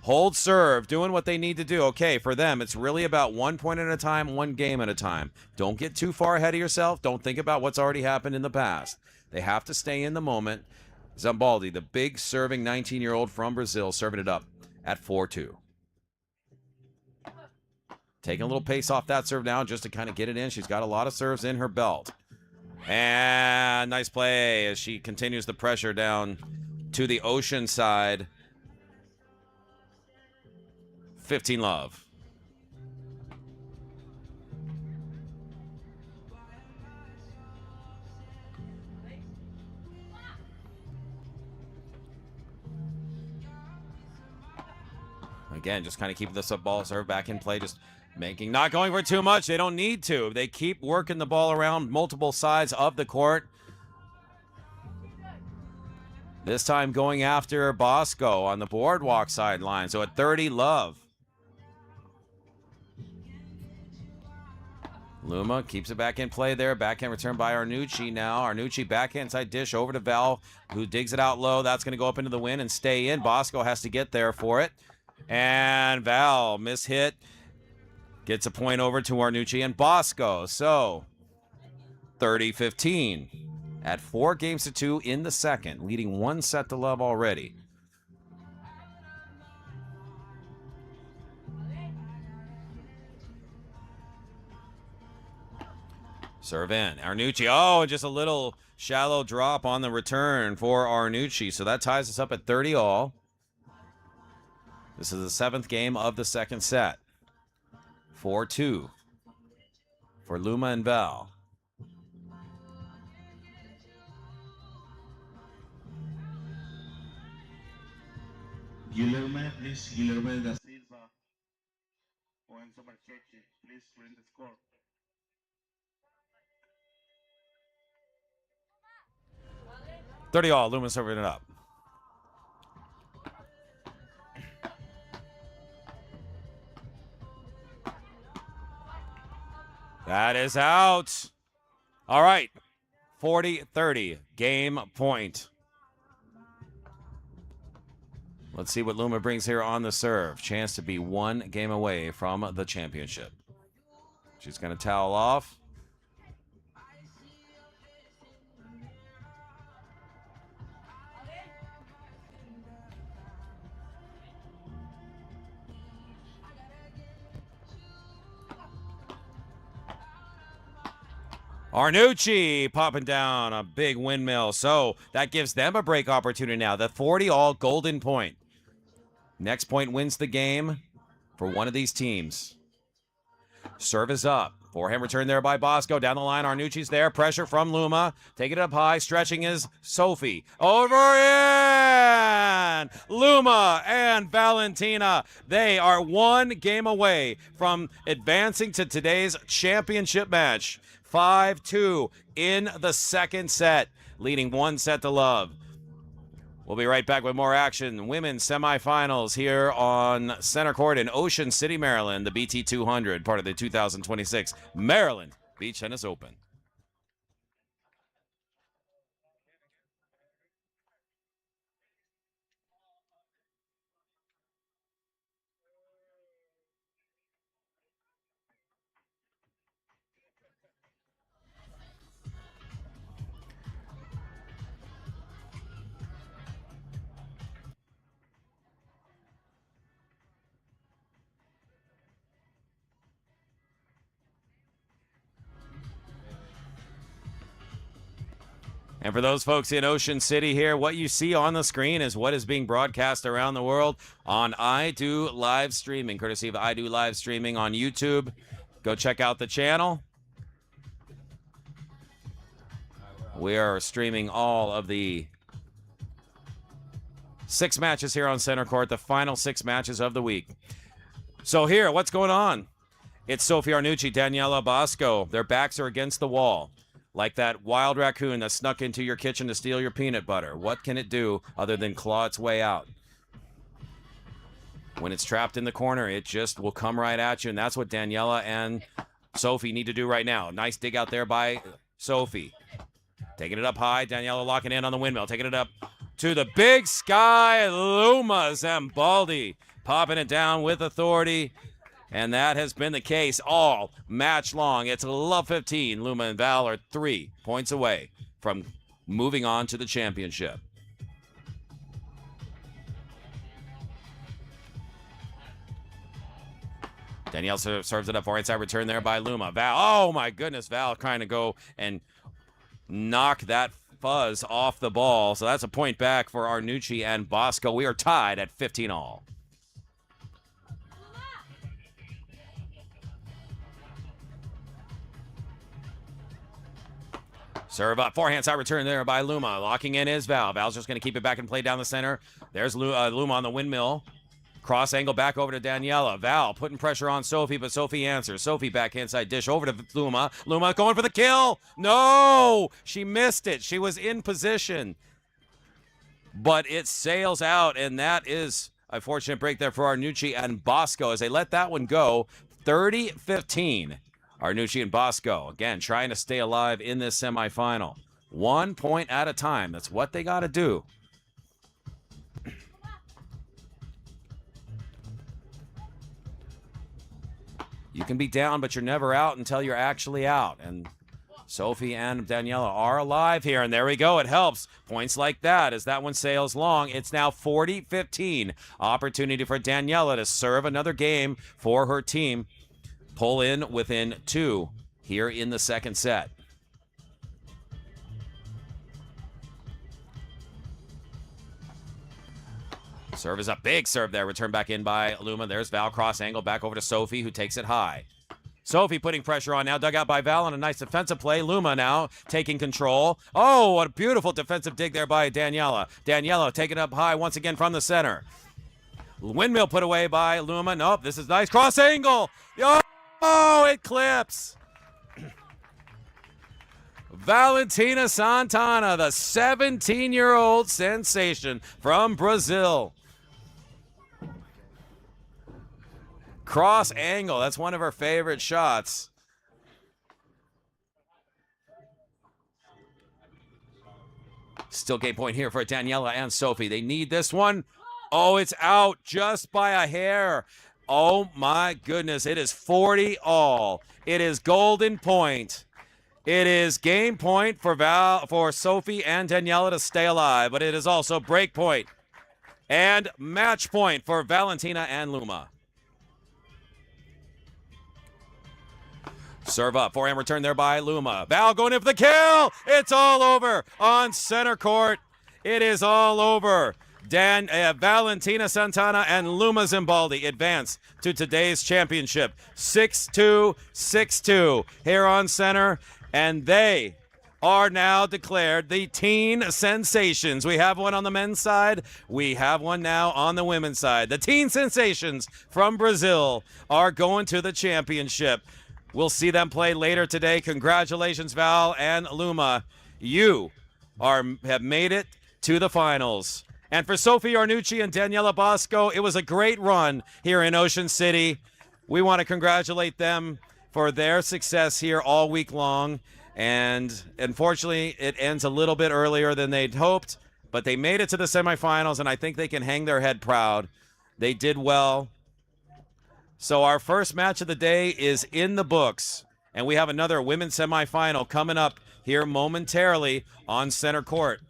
Hold serve, doing what they need to do. Okay, for them, it's really about 1 point at a time, 1 game at a time. Don't get too far ahead of yourself. Don't think about what's already happened in the past. They have to stay in the moment. ZAMBALDI, the big serving 19-year-old from Brazil, serving it up at 4-2. Taking a little pace off that serve now just to kind of get it in. She's got a lot of serves in her belt. And nice play as she continues the pressure down to the ocean side. 15 love. Again, just kind of keeping this up ball serve back in play, just not going for too much. They don't need to. They keep working the ball around multiple sides of the court. This time going after BOZKO on the boardwalk sideline. So at 30 love. Luma keeps it back in play there. Backhand return by ARNUTI now. ARNUTI backhand side dish over to Val, who digs it out low. That's going to go up into the wind and stay in. BOZKO has to get there for it. And Val, mishit. Gets a point over to ARNUTI and BOZKO. So, 30-15. At 4-2 in the second. Leading 1 set to love already. Serve in. ARNUTI. Oh, just a little shallow drop on the return for ARNUTI. So that ties us up at 30 all. This is the 7th game of the second set. 4-2 for Luma and Val. Guilherme, please, Guilherme da Silva o Enzo Marchetti, please bring the score. All, Luma serving it up. That is out. All right, 40-30, game point. Let's see what Luma brings here on the serve. Chance to be one game away from the championship. She's going to towel off. ARNUTI popping down a big windmill. So that gives them a break opportunity now. The 40-all golden point. Next point wins the game for one of these teams. Serve is up. Forehand return there by BOZKO. Down the line, ARNUTI's there. Pressure from Luma. Taking it up high. Stretching is Sophie. Over in! Luma and Valentina. They are one game away from advancing to today's championship match. 5-2 in the second set, leading 1-0. We'll be right back with more action. Women's semifinals here on center court in Ocean City, Maryland. The BT200, part of the 2026 Maryland Beach Tennis Open. And for those folks in Ocean City here, what you see on the screen is what is being broadcast around the world on I Do Live Streaming, courtesy of I Do Live Streaming on YouTube. Go check out the channel. We are streaming all of the 6 matches here on center court, the final 6 matches of the week. So here, what's going on? It's Sophie ARNUTI, Daniela BOZKO. Their backs are against the wall. Like that wild raccoon that snuck into your kitchen to steal your peanut butter. What can it do other than claw its way out? When it's trapped in the corner, it just will come right at you, and that's what Daniela and Sophie need to do right now. Nice dig out there by Sophie. Taking it up high, Daniela locking in on the windmill. Taking it up to the big sky, Luma ZAMBALDI popping it down with authority. And that has been the case all match long. It's love 15. Luma and Val are 3 points away from moving on to the championship. Danielle serves it up. Right side return there by Luma. Val, oh my goodness, Val trying to go and knock that fuzz off the ball. So that's a point back for ARNUTI and BOZKO. We are tied at 15 all. Serve up. Forehand side return there by Luma. Locking in is Val. Val's just going to keep it back and play down the center. There's Luma on the windmill. Cross angle back over to Daniela. Val putting pressure on Sophie, but Sophie answers. Sophie backhand side dish over to Luma. Luma going for the kill. No! She missed it. She was in position. But it sails out, and that is a fortunate break there for ARNUTI and BOZKO as they let that one go. 30-15. ARNUTI and BOZKO, again, trying to stay alive in this semifinal. 1 point at a time. That's what they got to do. You can be down, but you're never out until you're actually out. And Sophie and Daniela are alive here. And there we go. It helps. Points like that as that one sails long. It's now 40-15. Opportunity for Daniela to serve another game for her team. Pull in within 2 here in the second set. Serve is a big serve there. Return back in by Luma. There's Val cross angle back over to Sophie, who takes it high. Sophie putting pressure on now. Dug out by Val on a nice defensive play. Luma now taking control. Oh, what a beautiful defensive dig there by Daniela. Daniela taking it up high once again from the center. Windmill put away by Luma. Nope, this is nice. Cross angle. Oh, it clips. Valentina Santana, the 17-year-old sensation from Brazil. Cross angle, that's one of her favorite shots. Still game point here for Daniela and Sophie. They need this one. Oh, it's out just by a hair. Oh my goodness, it is 40 all. It is golden point. It is game point for Sophie and Daniela to stay alive, but it is also break point and match point for Valentina and Luma. Serve up, forehand return there by Luma. Val going in for the kill. It's all over on center court. It is all over. Valentina Santana and Luma ZAMBALDI advance to today's championship. 6-2, 6-2 here on center. And they are now declared the teen sensations. We have one on the men's side. We have one now on the women's side. The teen sensations from Brazil are going to the championship. We'll see them play later today. Congratulations, Val and Luma. You have made it to the finals. And for Sophie ARNUTI and Daniela BOZKO, it was a great run here in Ocean City. We want to congratulate them for their success here all week long. And unfortunately, it ends a little bit earlier than they'd hoped, but they made it to the semifinals, and I think they can hang their head proud. They did well. So our first match of the day is in the books, and we have another women's semifinal coming up here momentarily on center court.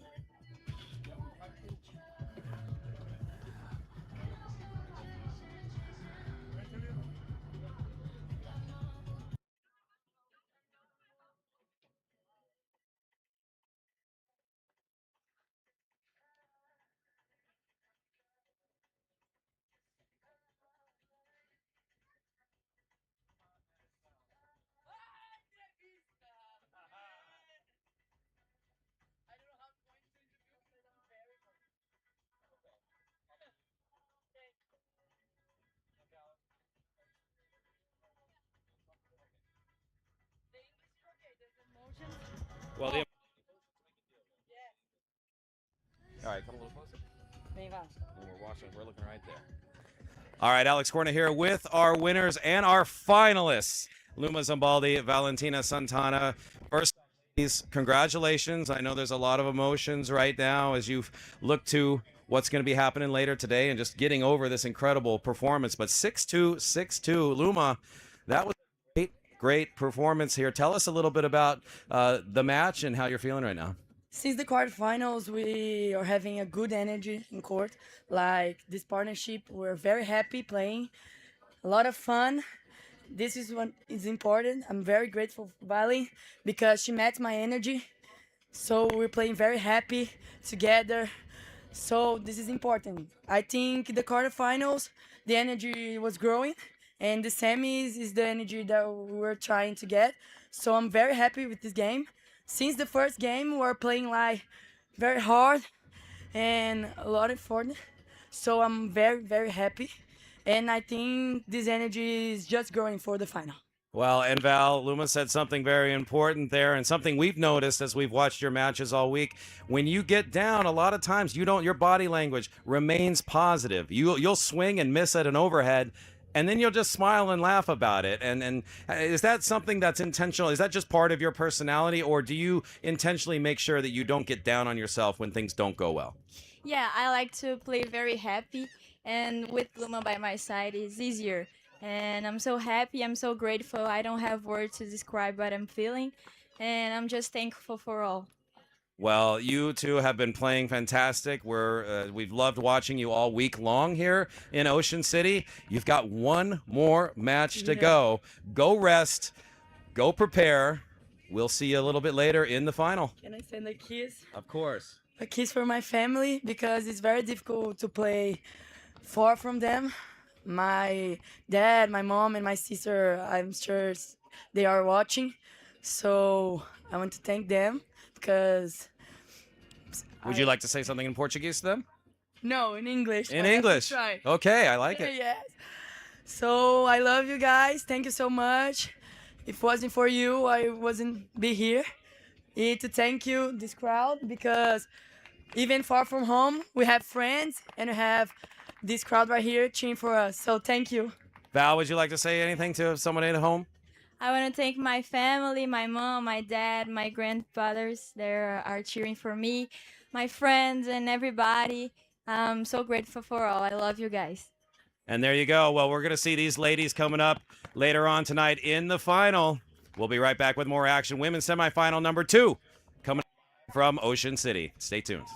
Well, all right, come a little closer. We're looking right there. All right, Alex Corna here with our winners and our finalists. Luma ZAMBALDI, Valentina Santana. First, congratulations. I know there's a lot of emotions right now as you look to what's going to be happening later today and just getting over this incredible performance. But 6-2, 6-2. Luma, that was a great performance here. Tell us a little bit about the match and how you're feeling right now. Since the quarterfinals, we are having a good energy in court. Like this partnership, we're very happy playing. A lot of fun. This is what is important. I'm very grateful for Vali because she matched my energy. So we're playing very happy together. So this is important. I think the quarterfinals, the energy was growing. And the semis is the energy that we were trying to get. So I'm very happy with this game. Since the first game, we're playing like very hard and a lot of fun. So I'm very, very happy. And I think this energy is just growing for the final. Well, and Val, Luma said something very important there and something we've noticed as we've watched your matches all week. When you get down, a lot of times your body language remains positive. You'll swing and miss at an overhead, and then you'll just smile and laugh about it. And is that something that's intentional? Is that just part of your personality, or do you intentionally make sure that you don't get down on yourself when things don't go well? Yeah, I like to play very happy, and with Luma by my side, it's easier. And I'm so happy, I'm so grateful. I don't have words to describe what I'm feeling, and I'm just thankful for all. Well, you two have been playing fantastic. We've loved watching you all week long here in Ocean City. You've got one more match to go. Go rest. Go prepare. We'll see you a little bit later in the final. Can I send a kiss? Of course. A kiss for my family because it's very difficult to play far from them. My dad, my mom, and my sister, I'm sure they are watching. So I want to thank them because... Would you like to say something in Portuguese to them? No, in English. In I have to English. try. Okay, I like it. Yes. So I love you guys. Thank you so much. If it wasn't for you, I wasn't be here. Need to thank you, this crowd, because even far from home, we have friends and we have this crowd right here cheering for us. So thank you. Val, would you like to say anything to someone at home? I want to thank my family, my mom, my dad, my grandfathers. They are cheering for me, my friends, and everybody. I'm so grateful for all. I love you guys. And there you go. Well, we're going to see these ladies coming up later on tonight in the final. We'll be right back with more action. Women's semifinal number 2 coming from Ocean City. Stay tuned.